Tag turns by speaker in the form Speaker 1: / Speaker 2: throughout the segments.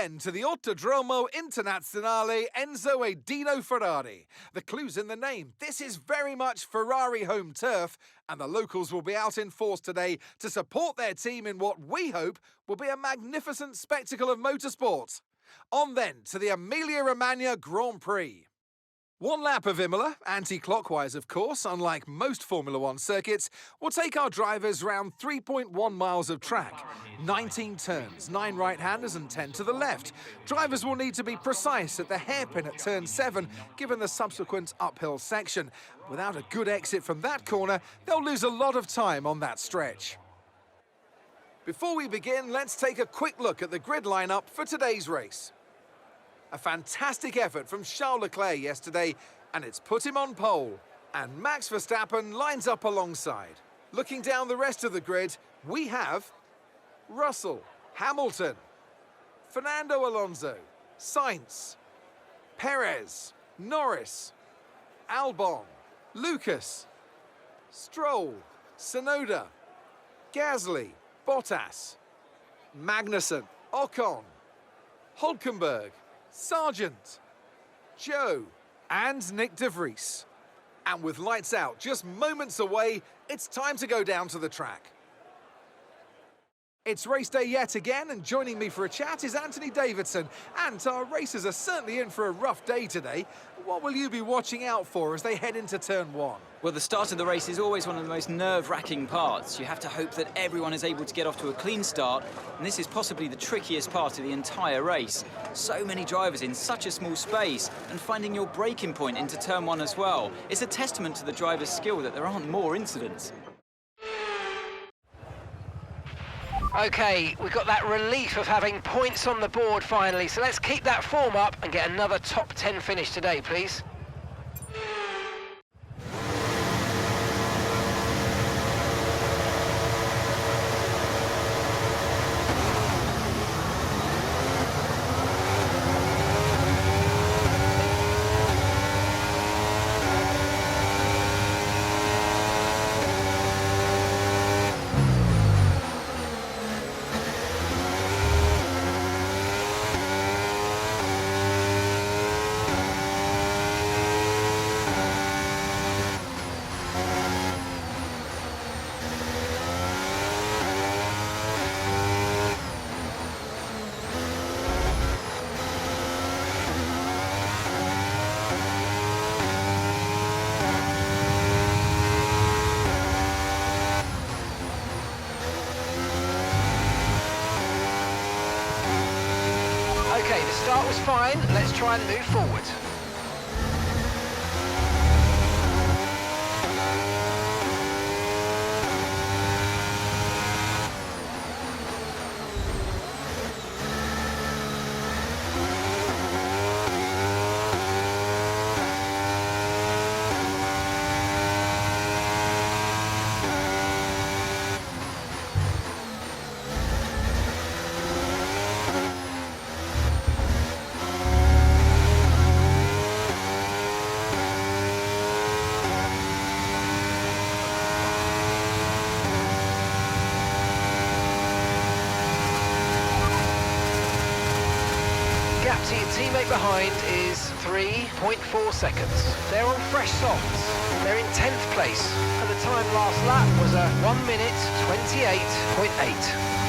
Speaker 1: again to the Autodromo Internazionale Enzo e Dino Ferrari. The clue's in the name. This is very much Ferrari home turf, and the locals will be out in force today to support their team in what we hope will be a magnificent spectacle of motorsport. On then to the Emilia-Romagna Grand Prix. One lap of Imola, anti-clockwise of course, unlike most Formula One circuits, will take our drivers round 3.1 miles of track. 19 turns, 9 right-handers and 10 to the left. Drivers will need to be precise at the hairpin at turn 7, given the subsequent uphill section. Without a good exit from that corner, they'll lose a lot of time on that stretch. Before we begin, let's take a quick look at the grid lineup for today's race. A fantastic effort from Charles Leclerc yesterday, and it's put him on pole. And Max Verstappen lines up alongside. Looking down the rest of the grid, we have Russell, Hamilton, Fernando Alonso, Sainz, Perez, Norris, Albon, Lucas, Stroll, Tsunoda, Gasly, Bottas, Magnussen, Ocon, Hülkenberg, Sargent, Joe, and Nick de Vries. And with lights out just moments away, it's time to go down to the track. It's race day yet again, and joining me for a chat is Anthony Davidson. And our racers are certainly in for a rough day today. What will you be watching out for as they head into turn 1?
Speaker 2: Well, the start of the race is always one of the most nerve-wracking parts. You have to hope that everyone is able to get off to a clean start, and this is possibly the trickiest part of the entire race. So many drivers in such a small space, and finding your braking point into turn 1 as well. It's a testament to the driver's skill that there aren't more incidents.
Speaker 3: OK, we've got that relief of having points on the board finally, so let's keep that form up and get another top 10 finish today, please. OK, the start was fine. Let's try and move forward. Gap to your teammate behind is 3.4 seconds. They're on fresh softs. They're in 10th place, and the time last lap was a 1 minute 28.8.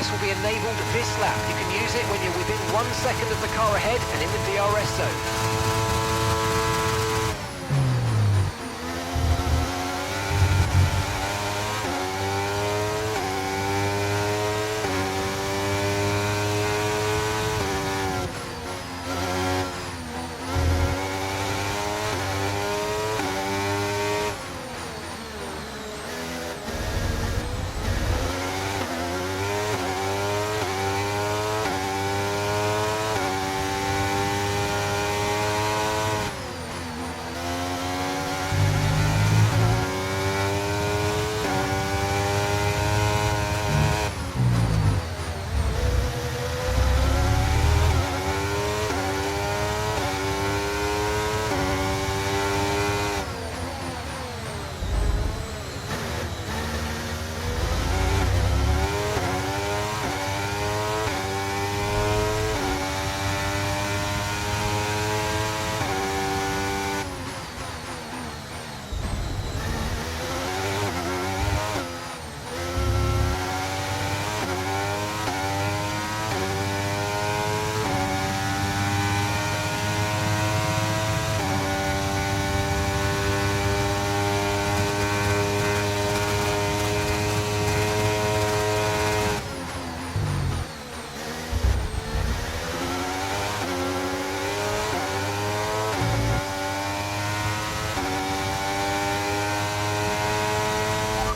Speaker 3: DRS will be enabled this lap. You can use it when you're within 1 second of the car ahead and in the DRS zone.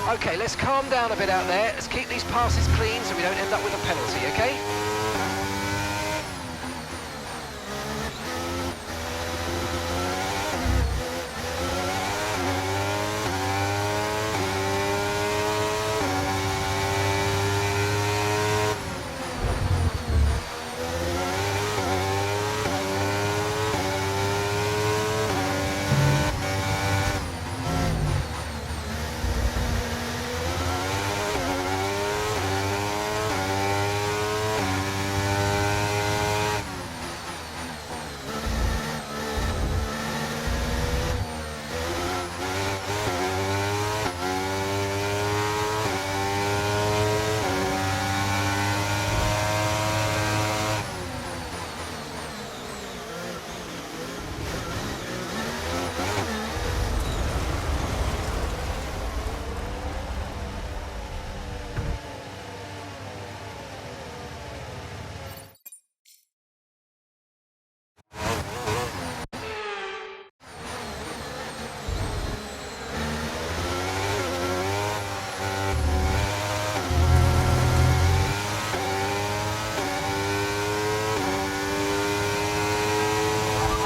Speaker 3: Okay, let's calm down a bit out there. Let's keep these passes clean so we don't end up with a penalty, okay?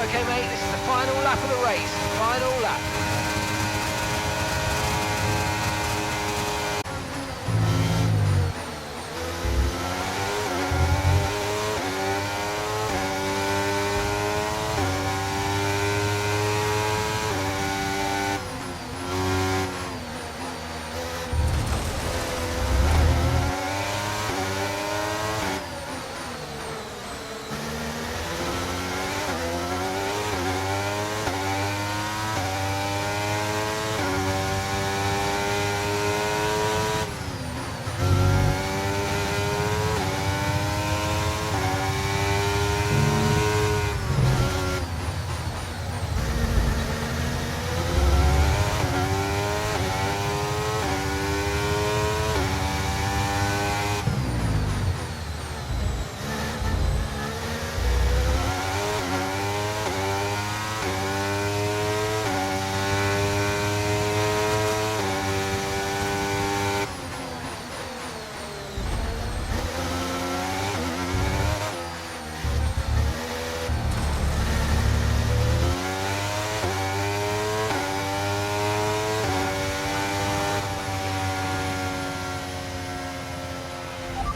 Speaker 3: Okay, mate, this is the final lap of the race. Final lap.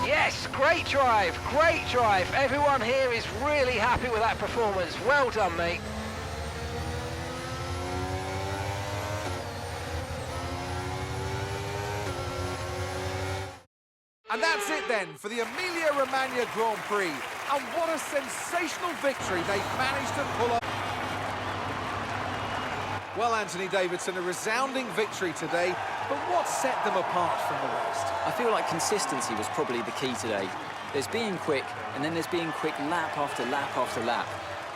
Speaker 3: Yes, great drive, great drive. Everyone here is really happy with that performance. Well done, mate.
Speaker 1: And that's it then for the Emilia-Romagna Grand Prix. And what a sensational victory they've managed to pull off. Well, Anthony Davidson, a resounding victory today. But what set them apart from the rest?
Speaker 2: I feel like consistency was probably the key today. There's being quick, and then there's being quick lap after lap after lap.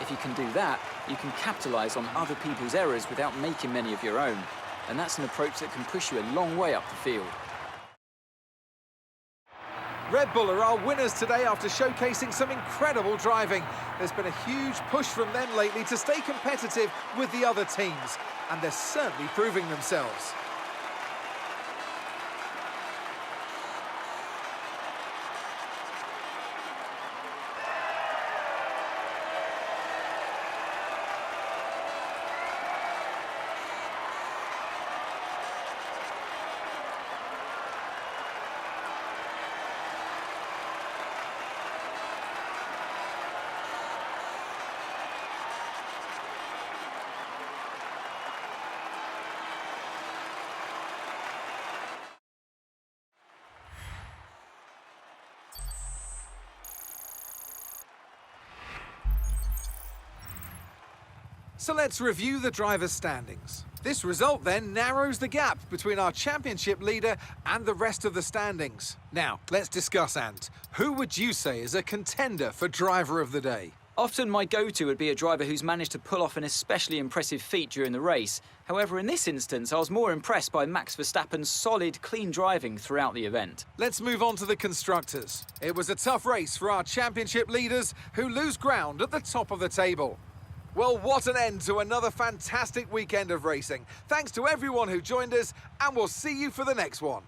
Speaker 2: If you can do that, you can capitalise on other people's errors without making many of your own. And that's an approach that can push you a long way up the field.
Speaker 1: Red Bull are our winners today after showcasing some incredible driving. There's been a huge push from them lately to stay competitive with the other teams, and they're certainly proving themselves. So let's review the drivers' standings. This result then narrows the gap between our championship leader and the rest of the standings. Now, let's discuss, Ant. Who would you say is a contender for driver of the day?
Speaker 2: Often my go-to would be a driver who's managed to pull off an especially impressive feat during the race. However, in this instance, I was more impressed by Max Verstappen's solid, clean driving throughout the event.
Speaker 1: Let's move on to the constructors. It was a tough race for our championship leaders who lose ground at the top of the table. Well, what an end to another fantastic weekend of racing. Thanks to everyone who joined us, and we'll see you for the next one.